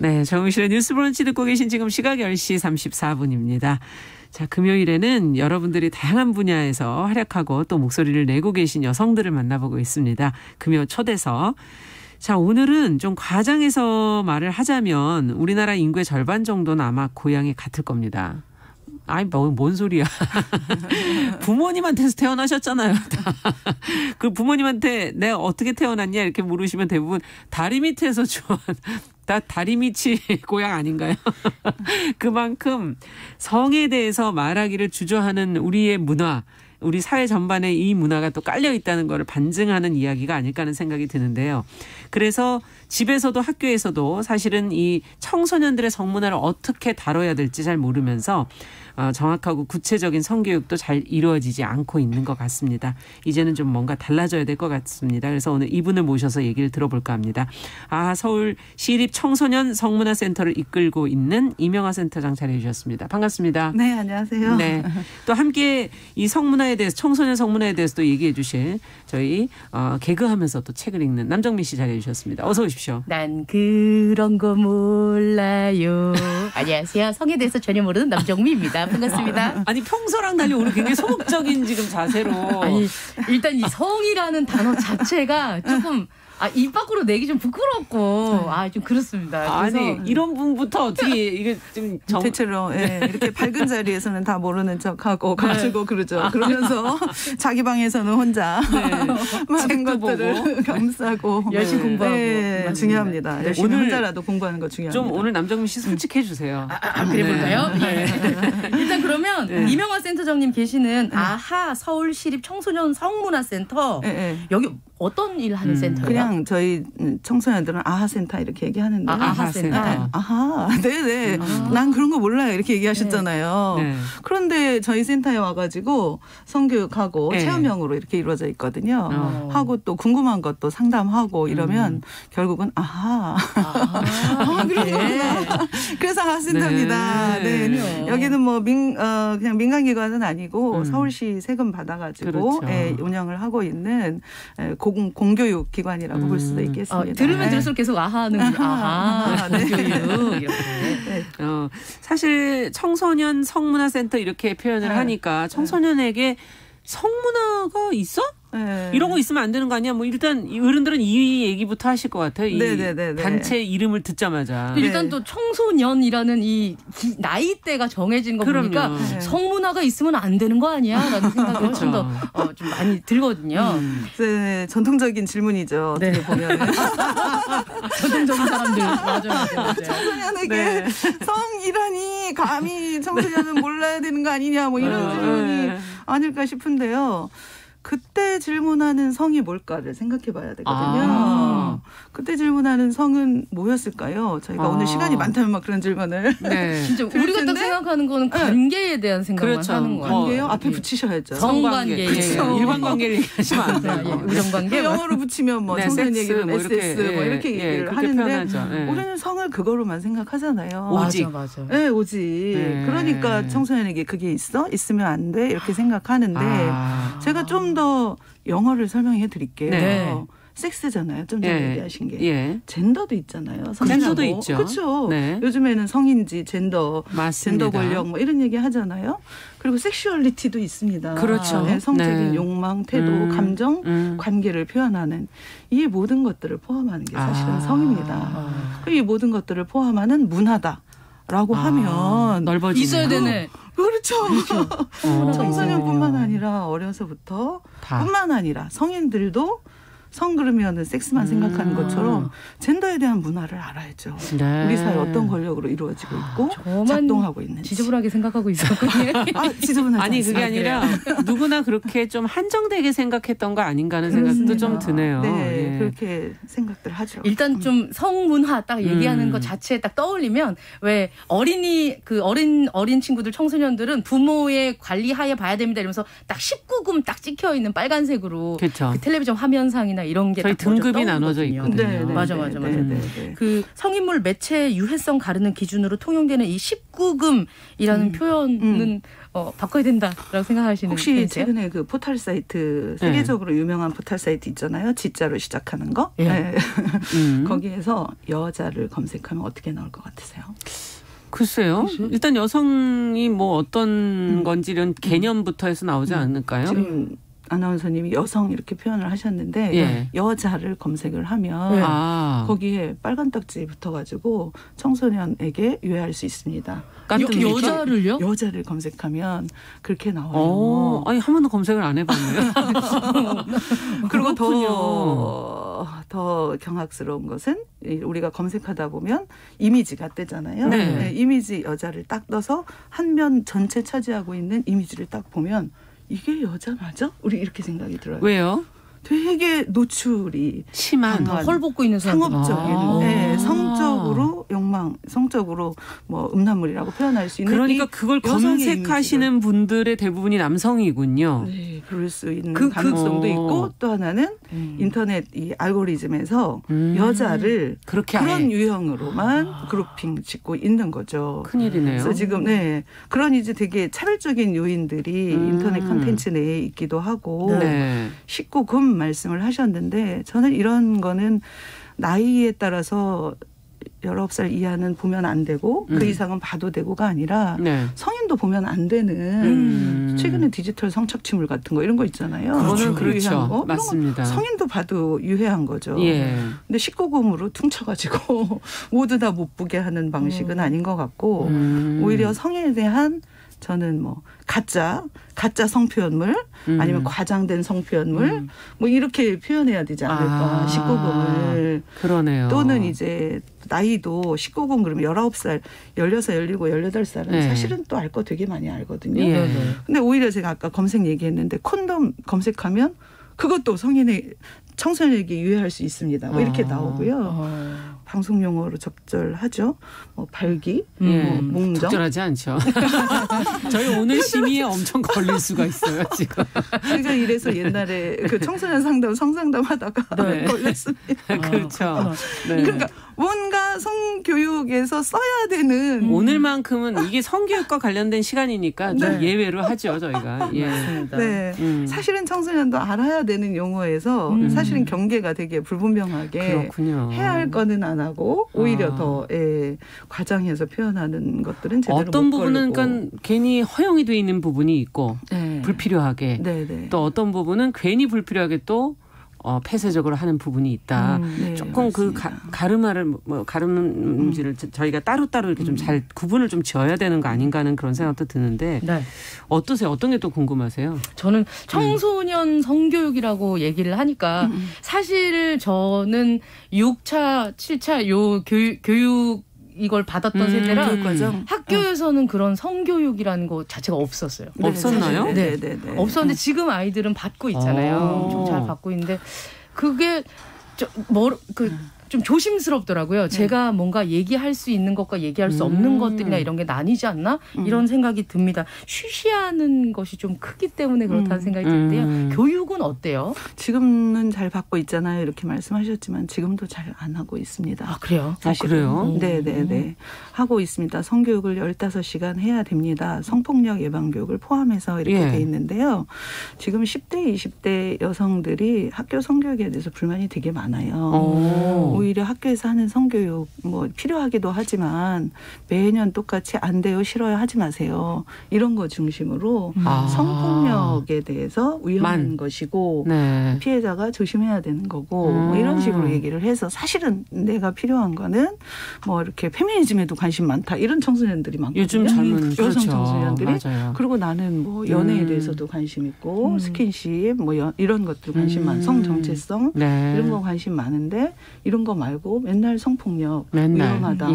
네, 정용실의 뉴스 브런치 듣고 계신 지금 시각 10시 34분입니다. 자, 금요일에는 여러분들이 다양한 분야에서 활약하고 또 목소리를 내고 계신 여성들을 만나보고 있습니다. 금요 초대석. 자, 오늘은 좀 과장해서 말을 하자면 우리나라 인구의 절반 정도는 아마 고향이 같을 겁니다. 아니, 뭔 소리야. 부모님한테서 태어나셨잖아요. 그 부모님한테 내가 어떻게 태어났냐 이렇게 물으시면 대부분 다리 밑에서 다 다리 밑이 고향 아닌가요? 그만큼 성에 대해서 말하기를 주저하는 우리의 문화, 우리 사회 전반에 이 문화가 또 깔려 있다는 것을 반증하는 이야기가 아닐까 하는 생각이 드는데요. 그래서 집에서도 학교에서도 사실은 이 청소년들의 성문화를 어떻게 다뤄야 될지 잘 모르면서 정확하고 구체적인 성교육도 잘 이루어지지 않고 있는 것 같습니다. 이제는 좀 뭔가 달라져야 될 것 같습니다. 그래서 오늘 이분을 모셔서 얘기를 들어볼까 합니다. 서울 시립 청소년 성문화센터를 이끌고 있는 이명아 센터장 자리해 주셨습니다. 반갑습니다. 네, 안녕하세요. 네, 또 함께 이 성문화에 대해서 청소년 성문화에 대해서 또 얘기해 주실 저희 개그하면서 또 책을 읽는 남정민 씨 자리해 주셨습니다. 어서 오십시오. 난 그런 거 몰라요. 안녕하세요. 성에 대해서 전혀 모르는 남정미입니다. 반갑습니다. 아니 평소랑 달리 오늘 굉장히 소극적인 지금 자세로. 아니 일단 이 성이라는 단어 자체가 조금 입 밖으로 내기 좀 부끄럽고 좀 그렇습니다. 아니 이런 분부터 어떻게 이게 좀 대체로 이렇게 밝은 자리에서는 다 모르는 척하고 가지고 그러죠. 그러면서 자기 방에서는 혼자 많은 것들을 감싸고 열심히 공부하고 중요합니다. 열심히 오늘 혼자라도 공부하는 거 중요합니다. 좀 오늘 남정민 씨 솔직해 주세요. 그래 볼까요? 네. 일단 그러면 이명아 센터장님 계시는 아하 서울시립 청소년 성문화센터 여기 어떤 일 하는 센터예요? 그냥 저희 청소년들은 아하센터 이렇게 얘기하는데. 아하센터. 아하. 네네. 난 그런 거 몰라요. 이렇게 얘기하셨잖아요. 네. 그런데 저희 센터에 와가지고 성교육하고 체험형으로 이렇게 이루어져 있거든요. 하고 또 궁금한 것도 상담하고 이러면 결국은 그렇구나. 그래서 아하센터입니다. 네. 여기는 뭐 그냥 민간기관은 아니고 서울시 세금 받아가지고 그렇죠. 운영을 하고 있는 공교육 기관이라고 볼 수도 있겠습니다. 들으면 들을수록 계속 아하는 공교육 이렇게. 사실 청소년 성문화센터 이렇게 표현을 하니까 청소년에게 성문화가 있어? 이런 거 있으면 안 되는 거 아니야? 뭐 일단 어른들은 이 얘기부터 하실 것 같아요. 이 단체 이름을 듣자마자. 일단 또 청소년이라는 이 나이대가 정해진 거 보니까 성문화가 있으면 안 되는 거 아니야?라는 생각이 훨씬 더 좀 많이 들거든요. 네, 전통적인 질문이죠. 어떻게 보면 전통적인 사람들 맞아요. 청소년에게 성이라니 감히 청소년은 몰라야 되는 거 아니냐 뭐 이런 질문이 아닐까 싶은데요. 그때 질문하는 성이 뭘까를 생각해 봐야 되거든요. 그때 질문하는 성은 뭐였을까요? 저희가 오늘 시간이 많다면 막 그런 질문을. 진짜 우리가 딱 생각하는 거는 관계에 대한 생각만 하는 거예요. 관계요? 앞에 붙이셔야죠. 성관계. 일반 관계를 얘기하시면 안 돼요. 우정관계. 영어로 붙이면 뭐 청소년 얘기를 뭐 SS 뭐 이렇게 얘기를 하는데 우리는 성을 그거로만 생각하잖아요. 오직. 맞아. 네, 오직. 그러니까 청소년에게 그게 있으면 안 돼 이렇게 생각하는데 제가 좀 더 영어를 설명해 드릴게요. 섹스잖아요. 좀 전에 얘기하신 게. 젠더도 있잖아요. 젠더도 있죠. 그렇죠. 요즘에는 성인지 젠더, 맞습니다. 젠더 권력 뭐 이런 얘기 하잖아요. 그리고 섹슈얼리티도 있습니다. 그렇죠. 성적인 욕망, 태도, 감정, 관계를 표현하는 이 모든 것들을 포함하는 게 사실은 성입니다. 이 모든 것들을 포함하는 문화다라고 하면 넓어지네요. 있어야 되네. 그렇죠. 청소년뿐만 아니라 어려서부터 뿐만 아니라 성인들도 성 그러면은 섹스만 생각하는 것처럼 젠더에 대한 문화를 알아야죠. 우리 사회 어떤 권력으로 이루어지고 있고 작동하고 있는지. 지저분하게 생각하고 있었거든요. 지저분하지 아니 그게 아니라 누구나 그렇게 좀 한정되게 생각했던 거 아닌가 하는 생각도 좀 드네요. 네, 그렇게 생각들 하죠. 일단 좀 성문화 딱 얘기하는 것 자체에 딱 떠올리면 왜 어린 친구들 청소년들은 부모의 관리하에 봐야 됩니다 이러면서 딱 19금 딱 찍혀 있는 빨간색으로 그렇죠. 그 텔레비전 화면상이나 성인물이나 이런 게 저희 등급이 나눠져 있거든요. 네, 맞아. 그 성인물 매체 유해성 가르는 기준으로 통용되는 이 19금이라는 표현은 바꿔야 된다라고 생각하시는 혹시 편이세요? 최근에 그 포털 사이트 세계적으로 유명한 포털 사이트 있잖아요. 지자로 시작하는 거. 네. 거기에서 여자를 검색하면 어떻게 나올 것 같으세요? 글쎄요. 일단 여성이 뭐 어떤 건지 이런 개념부터 해서 나오지 않을까요? 지금 아나운서님이 여성 이렇게 표현을 하셨는데 여자를 검색을 하면 거기에 빨간 딱지 붙어가지고 청소년에게 유해할 수 있습니다. 여자를요? 여자를 검색하면 그렇게 나와요. 아니 한 번도 검색을 안 해봤네요. 그리고 더 경악스러운 것은 우리가 검색하다 보면 이미지가 뜨잖아요. 네, 이미지 여자를 딱 떠서 한 면 전체 차지하고 있는 이미지를 딱 보면 이게 여자 맞아? 우리 이렇게 생각이 들어요. 왜요? 되게 노출이 심한 헐벗고 있는 사람 상업적인 성적으로 욕망, 성적으로 뭐 음란물이라고 표현할 수 있는 그러니까 그걸 검색하시는 분들의 대부분이 남성이군요. 네, 그럴 수 있는 가능성도 있고 또 하나는 인터넷 이 알고리즘에서 여자를 그렇게 그런 유형으로만 그룹핑 짓고 있는 거죠. 큰일이네요. 그래서 지금 그런 이제 되게 차별적인 요인들이 인터넷 콘텐츠 내에 있기도 하고 19금 말씀을 하셨는데 저는 이런 거는 나이에 따라서 19살 이하는 보면 안 되고 그 이상은 봐도 되고가 아니라 성인도 보면 안 되는 최근에 디지털 성착취물 같은 거 이런 거 있잖아요. 그거는 그렇죠. 거? 맞습니다. 성인도 봐도 유해한 거죠. 근데 19금으로 퉁쳐가지고 모두 다 못 보게 하는 방식은 아닌 것 같고 오히려 성에 대한 저는 뭐 가짜 성표현물 아니면 과장된 성표현물 뭐 이렇게 표현해야 되지 않을까. 19금을. 그러네요. 또는 이제 나이도 19금 그러면 19살, 16, 17, 18살은 사실은 또 알 거 되게 많이 알거든요. 근데 오히려 제가 아까 검색 얘기했는데 콘돔 검색하면 그것도 성인의 청소년에게 유해할 수 있습니다. 뭐 이렇게 나오고요. 방송 용어로 적절하죠. 뭐 발기, 뭐 몽정. 적절하지 않죠. 저희 오늘 심의에 엄청 걸릴 수가 있어요 지금. 제가 이래서 옛날에 그 청소년 상담 성상담 하다가 걸렸습니다. 그렇죠. 그러니까 뭔가 성교육에서 써야 되는 오늘만큼은 이게 성교육과 관련된 시간이니까 좀 예외로 하죠 저희가. 맞습니다. 사실은 청소년도 알아야 되는 용어에서 사실은 경계가 되게 불분명하게 해야 할 거는 안 하고 오히려 더 과장해서 표현하는 것들은 제대로 어떤 못 부분은 걸고. 그러니까 괜히 허용이 돼 있는 부분이 있고 불필요하게 또 어떤 부분은 괜히 불필요하게 또 폐쇄적으로 하는 부분이 있다. 조금 맞습니다. 그 가르마를 가름질을 저희가 따로따로 이렇게 좀 잘 구분을 좀 지어야 되는 거 아닌가 하는 그런 생각도 드는데 어떠세요? 어떤 게 또 궁금하세요? 저는 청소년 성교육이라고 얘기를 하니까 사실 저는 6차, 7차 요 교육 이걸 받았던 세대라 학교에서는 그런 성교육이라는 거 자체가 없었어요. 없었나요? 없었는데 지금 아이들은 받고 있잖아요. 좀 잘 받고 있는데 그게 좀 조심스럽더라고요. 제가 뭔가 얘기할 수 있는 것과 얘기할 수 없는 것들이나 이런 게 나뉘지 않나? 이런 생각이 듭니다. 쉬쉬하는 것이 좀 크기 때문에 그렇다는 생각이 드는데요. 교육은 어때요? 지금은 잘 받고 있잖아요. 이렇게 말씀하셨지만 지금도 잘 안 하고 있습니다. 아, 그래요? 그래요? 네네네. 하고 있습니다. 성교육을 15시간 해야 됩니다. 성폭력 예방교육을 포함해서 이렇게 돼 있는데요. 지금 10대, 20대 여성들이 학교 성교육에 대해서 불만이 되게 많아요. 오히려 학교에서 하는 성교육 뭐 필요하기도 하지만 매년 똑같이 안 돼요, 싫어요 하지 마세요. 이런 거 중심으로 성폭력에 대해서 위험한 것이고 피해자가 조심해야 되는 거고 뭐 이런 식으로 얘기를 해서 사실은 내가 필요한 거는 뭐 이렇게 페미니즘에도 관심 많다 이런 청소년들이 많거든요. 요즘 젊은 여성 청소년들이. 맞아요. 그리고 나는 뭐 연애에 대해서도 관심 있고 스킨십 뭐 이런 것들 관심 많, 성 정체성 이런 거 관심 많은데 이런 거 거 말고 맨날 성폭력 맨날. 위험하다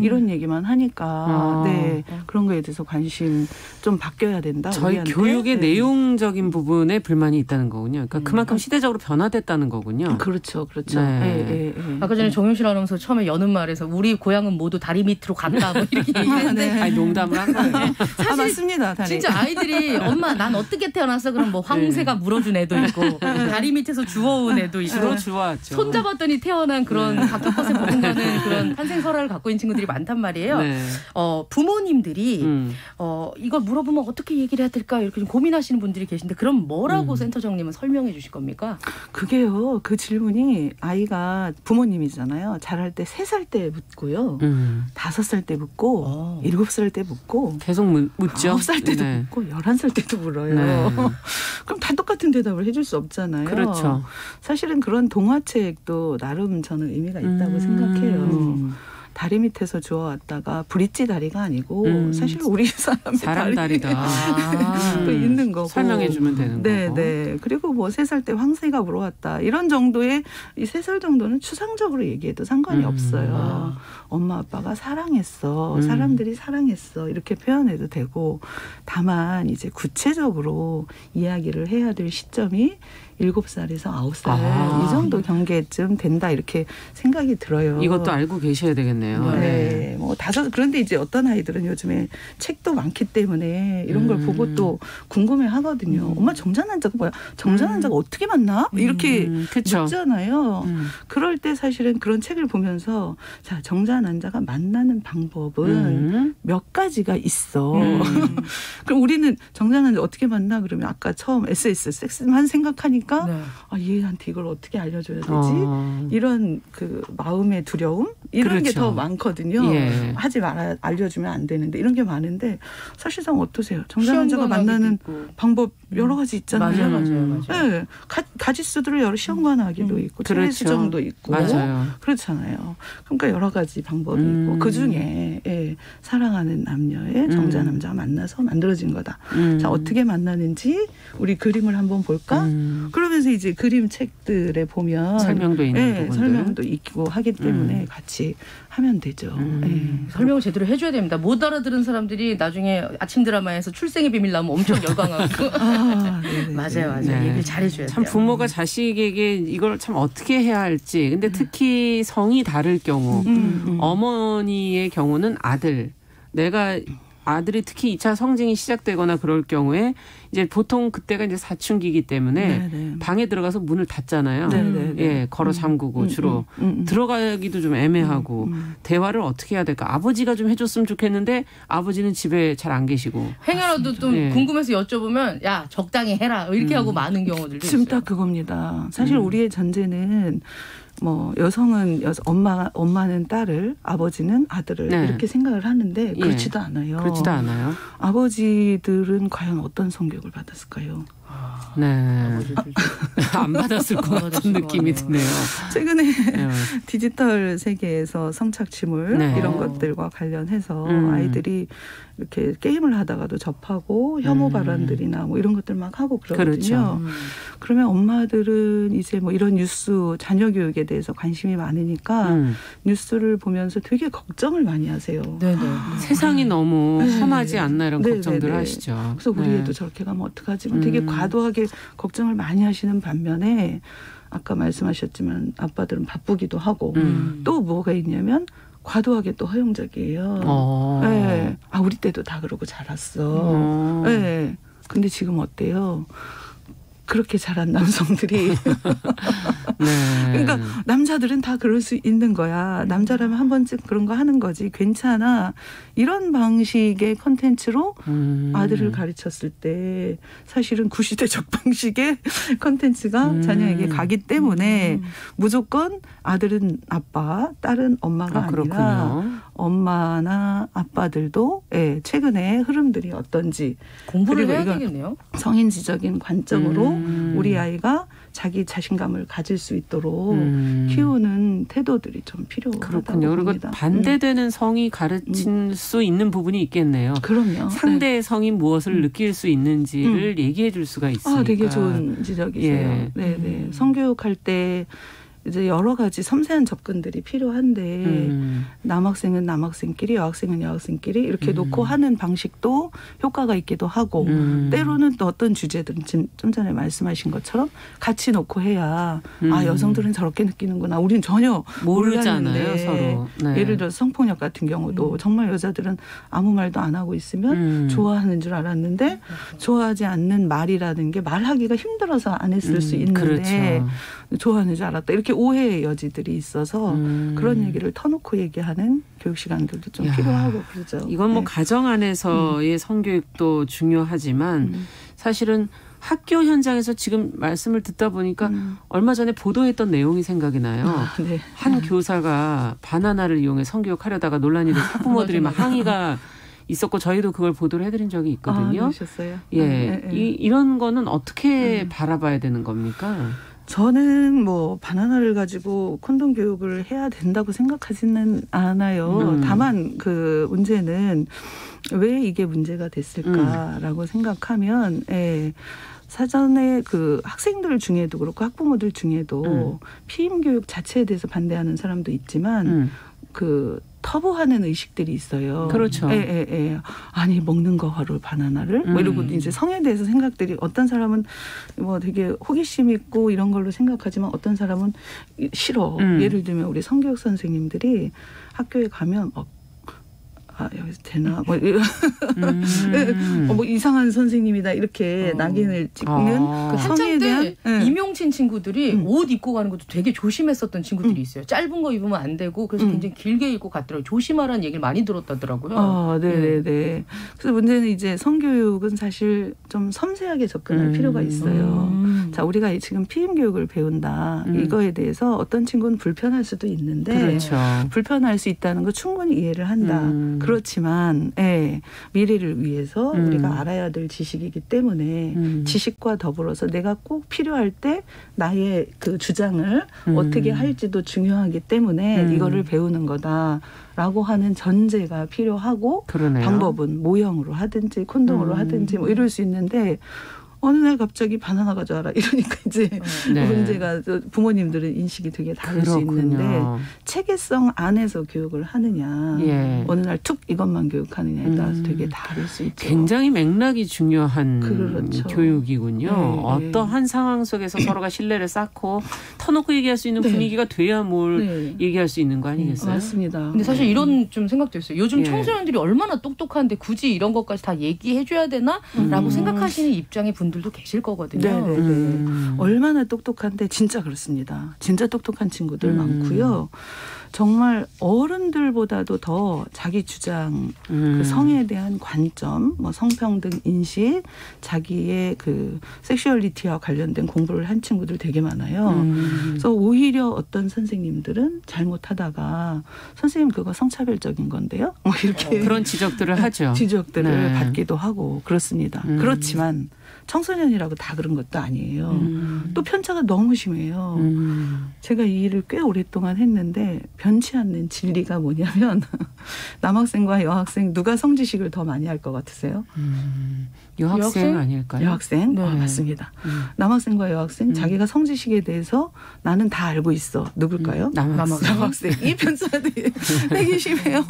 이런 얘기만 하니까 네 그런 거에 대해서 관심 좀 바뀌어야 된다. 저희 우리한테. 교육의 네. 내용적인 부분에 불만이 있다는 거군요. 그러니까 그만큼 시대적으로 변화됐다는 거군요. 그렇죠, 그렇죠. 네. 네. 아까 전에 정윤실 아나운서 처음에 여는 말에서 우리 고향은 모두 다리 밑으로 간다 뭐 이렇게 얘기했는데 네. 아니 농담을 한 거예요. 사실 맞습니다. 다리. 진짜 아이들이 엄마 난 어떻게 태어났어? 그럼 뭐 황새가 물어준 애도 있고 다리 밑에서 주워온 애도 있고 주로 좋아하죠. 손잡았더니 태어난 그런 박격컷에 버금가는 그런 탄생설화를 갖고 있는 친구들이 많단 말이에요. 네. 부모님들이 이걸 물어보면 어떻게 얘기를 해야 될까 이렇게 좀 고민하시는 분들이 계신데 그럼 뭐라고 센터장님은 설명해 주실 겁니까? 그게요. 그 질문이 아이가 부모님이잖아요. 자랄 때 3살 때 묻고요. 5살 때 묻고 7살 때 묻고 계속 묻죠. 9살 때도 네. 묻고 11살 때도 물어요. 네. 그럼 다 똑같은 대답을 해줄 수 없잖아요. 그렇죠. 사실은 그런 동화책도 나름 저는 의미가 있다고 생각해요. 다리 밑에서 주워왔다가 브릿지 다리가 아니고 사실 우리 사람의 다리다. 또 있는 거고 설명해 주면 되는 거고. 네. 그리고 뭐 3살 때 황새가 물어왔다. 이런 정도의 이 3살 정도는 추상적으로 얘기해도 상관이 없어요. 엄마 아빠가 사랑했어. 사람들이 사랑했어. 이렇게 표현해도 되고 다만 이제 구체적으로 이야기를 해야 될 시점이 7살에서 9살 이 정도 경계쯤 된다 이렇게 생각이 들어요. 이것도 알고 계셔야 되겠네요. 네. 뭐 그런데 이제 어떤 아이들은 요즘에 책도 많기 때문에 이런 걸 보고 또 궁금해 하거든요. 엄마 정자난자가 뭐야? 정자난자가 어떻게 만나? 이렇게 묻잖아요. 그럴 때 사실은 그런 책을 보면서 자, 정자난자가 만나는 방법은 몇 가지가 있어. 그럼 우리는 정자난자 어떻게 만나? 그러면 아까 처음 섹스만 생각하니까 네. 얘한테 이걸 어떻게 알려줘야 되지? 이런 그 마음의 두려움 이런 그렇죠. 게 더 많거든요. 예. 하지 말아 알려주면 안 되는데 이런 게 많은데 사실상 어떠세요? 정자난자가 만나는 방법 여러 가지 있잖아요. 맞아요. 네. 가지수들을 여러 시험관하기도 있고 그렇죠. 수정도 있고 맞아요. 그렇잖아요. 그러니까 여러 가지 방법이 있고 그 중에 사랑하는 남녀의 정자남자가 만나서 만들어진 거다. 자 어떻게 만나는지 우리 그림을 한번 볼까? 그러면서 이제 그림 책들에 보면 설명도 있는 부분들. 설명도 있고 하기 때문에 같이 하면 되죠. 설명을 제대로 해줘야 됩니다. 못 알아들은 사람들이 나중에 아침 드라마에서 출생의 비밀 나오면 엄청 열광하고. 맞아요. 네. 얘기를 잘해줘야 돼요. 참 부모가 자식에게 이걸 참 어떻게 해야 할지. 근데 특히 성이 다를 경우 어머니의 경우는 아들. 내가 아들이 특히 2차 성징이 시작되거나 그럴 경우에 이제 보통 그때가 이제 사춘기이기 때문에 방에 들어가서 문을 닫잖아요. 예, 걸어 잠그고 주로 들어가기도 좀 애매하고 대화를 어떻게 해야 될까? 아버지가 좀 해줬으면 좋겠는데 아버지는 집에 잘 안 계시고. 행여라도 좀 궁금해서 여쭤보면 야 적당히 해라 이렇게 하고 많은 경우들도 지금 있어요. 딱 그겁니다. 사실 우리의 전제는 뭐 여성은 엄마는 딸을 아버지는 아들을 이렇게 생각을 하는데 그렇지도 않아요. 그렇지도 않아요. 아버지들은 과연 어떤 성격을 받았을까요? 네. 안 받았을 것 같은 느낌이 드네요. 최근에 디지털 세계에서 성착취물 이런 것들과 관련해서 아이들이 이렇게 게임을 하다가도 접하고 혐오 발언들이나 뭐 이런 것들 막 하고 그러거든요. 그렇죠. 그러면 엄마들은 이제 뭐 이런 뉴스 자녀 교육에 대해서 관심이 많으니까 뉴스를 보면서 되게 걱정을 많이 하세요. 세상이 너무 험하지 않나 이런 걱정들 하시죠. 그래서 우리 애도 저렇게 가면 어떡하지? 되게 과도하게 걱정을 많이 하시는 반면에 아까 말씀하셨지만 아빠들은 바쁘기도 하고 또 뭐가 있냐면 과도하게 또 허용적이에요. 네. 우리 때도 다 그러고 자랐어. 네. 근데 지금 어때요? 그렇게 자란 남성들이 그러니까 남자들은 다 그럴 수 있는 거야. 남자라면 한 번쯤 그런 거 하는 거지. 괜찮아. 이런 방식의 콘텐츠로 아들을 가르쳤을 때 사실은 구시대적 방식의 콘텐츠가 자녀에게 가기 때문에 무조건 아들은 아빠, 딸은 엄마가 아니라 엄마나 아빠들도 최근에 흐름들이 어떤지 공부를 해야 되겠네요. 성인지적인 관점으로 우리 아이가 자기 자신감을 가질 수 있도록 키우는 태도들이 좀 필요하다고 그렇군요. 봅니다. 그리고 반대되는 성이 가르칠 수 있는 부분이 있겠네요. 그럼요. 상대의 성이 무엇을 느낄 수 있는지를 얘기해 줄 수가 있으니까. 되게 좋은 지적이세요. 네네. 성교육할 때 이제 여러 가지 섬세한 접근들이 필요한데 남학생은 남학생끼리 여학생은 여학생끼리 이렇게 놓고 하는 방식도 효과가 있기도 하고 때로는 또 어떤 주제들은 지금 좀 전에 말씀하신 것처럼 같이 놓고 해야 아 여성들은 저렇게 느끼는구나. 우리는 전혀 모르잖아요. 서로. 네. 예를 들어서 성폭력 같은 경우도 정말 여자들은 아무 말도 안 하고 있으면 좋아하는 줄 알았는데 좋아하지 않는 말이라는 게 말하기가 힘들어서 안 했을 수 있는데 그렇죠. 좋아하는 줄 알았다. 이렇게 오해의 여지들이 있어서 그런 얘기를 터놓고 얘기하는 교육 시간들도 좀 필요하고 그러죠. 이건 뭐 네. 가정 안에서의 성교육도 중요하지만 사실은 학교 현장에서 지금 말씀을 듣다 보니까 얼마 전에 보도했던 내용이 생각이 나요. 네. 한 교사가 바나나를 이용해 성교육하려다가 논란이 돼서 학부모들이 막 항의가 있었고 저희도 그걸 보도를 해드린 적이 있거든요. 그러셨어요? 예, 네. 이런 거는 어떻게 바라봐야 되는 겁니까? 저는 뭐 바나나를 가지고 콘돔 교육을 해야 된다고 생각하지는 않아요. 다만 그 문제는 왜 이게 문제가 됐을까라고 생각하면 사전에 그 학생들 중에도 그렇고 학부모들 중에도 피임 교육 자체에 대해서 반대하는 사람도 있지만 그 터부하는 의식들이 있어요. 그렇죠. 아니 먹는 거 하루 바나나를 뭐 이러고 이제 성에 대해서 생각들이 어떤 사람은 뭐 되게 호기심 있고 이런 걸로 생각하지만 어떤 사람은 싫어. 예를 들면 우리 성교육 선생님들이 학교에 가면 여기서 되나 뭐 이상한 선생님이다 이렇게 낙인을 찍는 그 한창 때 임용친 친구들이 옷 입고 가는 것도 되게 조심했었던 친구들이 있어요. 짧은 거 입으면 안 되고 그래서 굉장히 길게 입고 갔더라고요. 조심하라는 얘기를 많이 들었다더라고요. 네네네. 그래서 문제는 이제 성교육은 사실 좀 섬세하게 접근할 필요가 있어요. 자, 우리가 지금 피임 교육을 배운다. 이거에 대해서 어떤 친구는 불편할 수도 있는데 그렇죠. 불편할 수 있다는 거 충분히 이해를 한다. 그렇지만 미래를 위해서 우리가 알아야 될 지식이기 때문에 지식과 더불어서 내가 꼭 필요할 때 나의 그 주장을 어떻게 할지도 중요하기 때문에 이거를 배우는 거다라고 하는 전제가 필요하고 그러네요. 방법은 모형으로 하든지 콘돔으로 하든지 뭐 이럴 수 있는데 어느 날 갑자기 바나나 가져와라 이러니까 이제 문제가 부모님들은 인식이 되게 다를 수 있는데 체계성 안에서 교육을 하느냐 어느 날 툭 이것만 교육하느냐에 따라서 되게 다를 수 있죠. 굉장히 맥락이 중요한 그렇죠. 교육이군요. 어떠한 상황 속에서 서로가 신뢰를 쌓고 터놓고 얘기할 수 있는 분위기가 돼야 뭘 얘기할 수 있는 거 아니겠어요? 맞습니다. 근데 사실 이런 좀 생각도 있어요. 요즘 청소년들이 얼마나 똑똑한데 굳이 이런 것까지 다 얘기해 줘야 되나? 라고 생각하시는 입장의 분들도 계실 거거든요. 얼마나 똑똑한데 진짜 그렇습니다. 진짜 똑똑한 친구들 많고요. 정말 어른들보다도 더 자기 주장, 그 성에 대한 관점, 뭐 성평등 인식, 자기의 그 섹슈얼리티와 관련된 공부를 한 친구들 되게 많아요. 그래서 오히려 어떤 선생님들은 잘못하다가 선생님 그거 성차별적인 건데요. 뭐 이렇게 그런 지적들을 하죠. 지적들을 받기도 하고 그렇습니다. 그렇지만 청소년이라고 다 그런 것도 아니에요. 또 편차가 너무 심해요. 제가 이 일을 꽤 오랫동안 했는데 변치 않는 진리가 뭐냐면 남학생과 여학생 누가 성지식을 더 많이 할 것 같으세요? 여학생 아닐까요? 여학생? 맞습니다. 남학생과 여학생 자기가 성지식에 대해서 나는 다 알고 있어. 누굴까요? 남학생. 이 편차가 되게 심해요.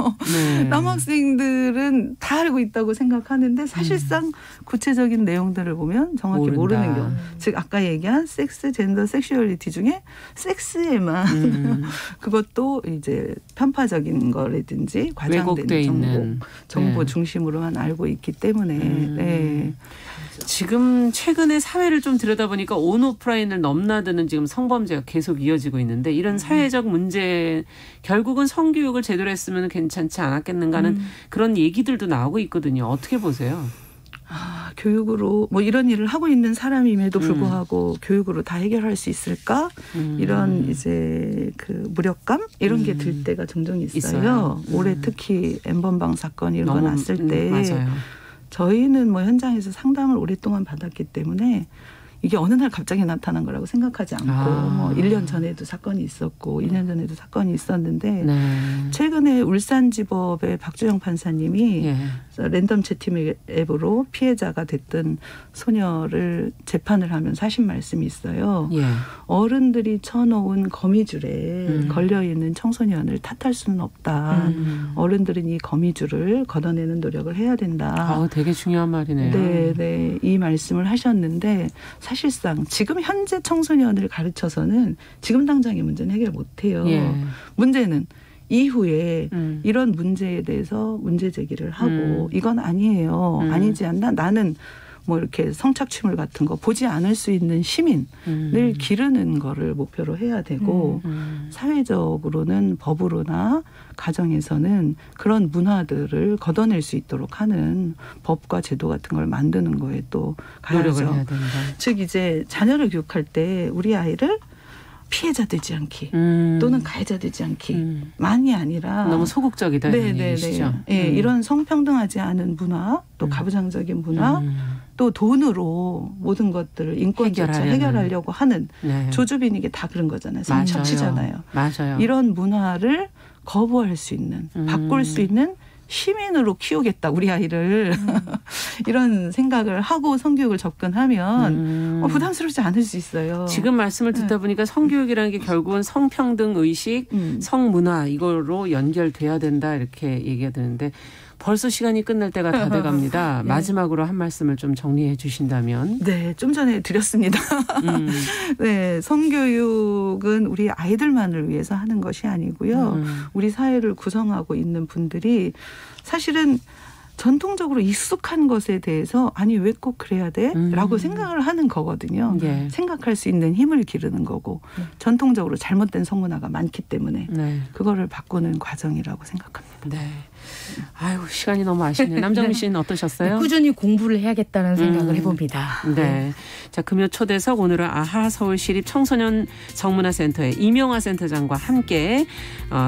남학생들은 다 알고 있다고 생각하는데 사실상 구체적인 내용들을 보면 정확히 모르는 경우. 즉 아까 얘기한 섹스, 젠더, 섹슈얼리티 중에 섹스에만 그것도 이제 편파적인 거라든지 과장된 정보 중심으로만 알고 있기 때문에 지금 최근에 사회를 좀 들여다보니까 온오프라인을 넘나드는 지금 성범죄가 계속 이어지고 있는데 이런 사회적 문제 결국은 성교육을 제대로 했으면 괜찮지 않았겠는가 하는 그런 얘기들도 나오고 있거든요. 어떻게 보세요? 교육으로 뭐 이런 일을 하고 있는 사람임에도 불구하고 교육으로 다 해결할 수 있을까? 이런 이제 그 무력감 이런 게 들 때가 종종 있어요. 올해 특히 N번방 사건 이런 거 났을 때 맞아요. 저희는 뭐 현장에서 상담을 오랫동안 받았기 때문에 이게 어느 날 갑자기 나타난 거라고 생각하지 않고 뭐 1년 전에도 사건이 있었고 2년 전에도 사건이 있었는데 네. 최근에 울산지법의 박주영 판사님이 예. 랜덤 채팅 앱으로 피해자가 됐던 소녀를 재판을 하면서 하신 말씀이 있어요. 예. 어른들이 쳐놓은 거미줄에 걸려있는 청소년을 탓할 수는 없다. 어른들은 이 거미줄을 걷어내는 노력을 해야 된다. 되게 중요한 말이네요. 네, 네. 이 말씀을 하셨는데 사실상 지금 현재 청소년을 가르쳐서는 지금 당장의 문제는 해결 못해요. 예. 문제는 이후에 이런 문제에 대해서 문제 제기를 하고 이건 아니에요. 아니지 않나? 나는 뭐 이렇게 성착취물 같은 거 보지 않을 수 있는 시민을 기르는 거를 목표로 해야 되고 사회적으로는 법으로나 가정에서는 그런 문화들을 걷어낼 수 있도록 하는 법과 제도 같은 걸 만드는 거에 또 노력을 가야죠. 해야 된다. 즉 이제 자녀를 교육할 때 우리 아이를 피해자 되지 않기 또는 가해자 되지 않기 만이 아니라 너무 소극적이다 이런 얘기시죠. 네, 이런 성평등하지 않은 문화 또 가부장적인 문화 또 돈으로 모든 것들을 인권조차 해결하려고 하는 네. 조주빈이게 다 그런 거잖아요. 성착취잖아요. 맞아요. 이런 문화를 거부할 수 있는 바꿀 수 있는 시민으로 키우겠다 우리 아이를 이런 생각을 하고 성교육을 접근하면 부담스럽지 않을 수 있어요. 지금 말씀을 듣다 보니까 성교육이라는 게 결국은 성평등 의식, 성문화 이걸로 연결돼야 된다 이렇게 얘기가 되는데 벌써 시간이 끝날 때가 다 돼갑니다. 네. 마지막으로 한 말씀을 좀 정리해 주신다면. 네, 좀 전에 드렸습니다. 네, 성교육은 우리 아이들만을 위해서 하는 것이 아니고요. 우리 사회를 구성하고 있는 분들이 사실은 전통적으로 익숙한 것에 대해서 아니 왜 꼭 그래야 돼? 라고 생각을 하는 거거든요. 예. 생각할 수 있는 힘을 기르는 거고 전통적으로 잘못된 성문화가 많기 때문에 네. 그거를 바꾸는 과정이라고 생각합니다. 네. 아유 시간이 너무 아쉽네요. 남정미 씨는 어떠셨어요? 꾸준히 공부를 해야겠다는 생각을 해봅니다. 네. 자 금요 초대석 오늘은 아하 서울시립 청소년 성문화센터의 이명화 센터장과 함께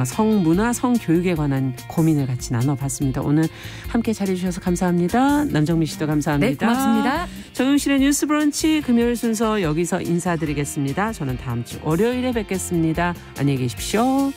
성문화 성교육에 관한 고민을 같이 나눠봤습니다. 오늘 함께 자리해주셔서 감사합니다. 남정미 씨도 감사합니다. 네, 고맙습니다. 정용실의 뉴스 브런치 금요일 순서 여기서 인사드리겠습니다. 저는 다음 주 월요일에 뵙겠습니다. 안녕히 계십시오.